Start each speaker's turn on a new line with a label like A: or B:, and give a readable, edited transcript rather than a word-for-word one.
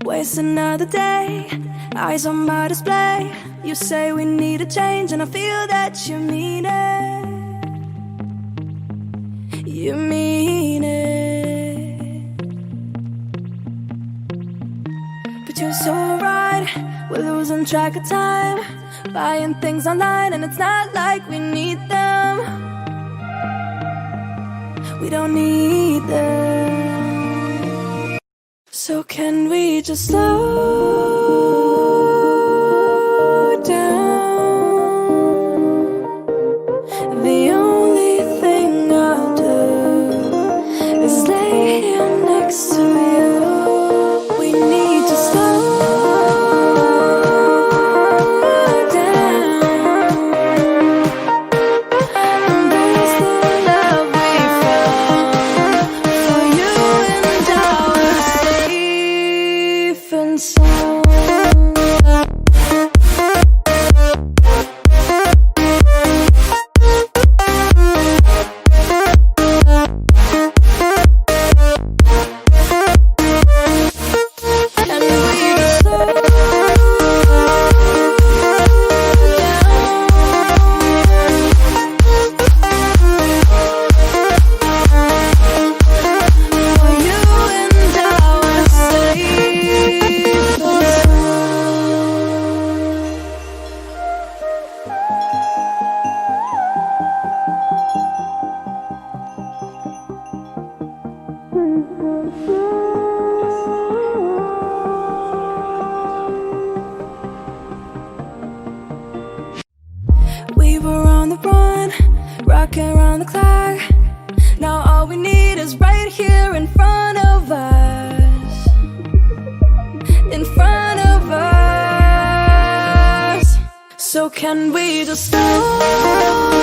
A: Waste another day, eyes on my display. You say we need a change, and I feel that you mean it. You mean it. But you're so right, we're losing track of time, buying things online, and it's not like we need them. We don't need them. So can we just slow down? The only thing I'll do is lay here next to you. We need to slow down. Embrace the love we found. For you and I are safe and sound. We were on the run, rocking around the clock. Now all we need is right here in front of us. In front of us. So can we just slow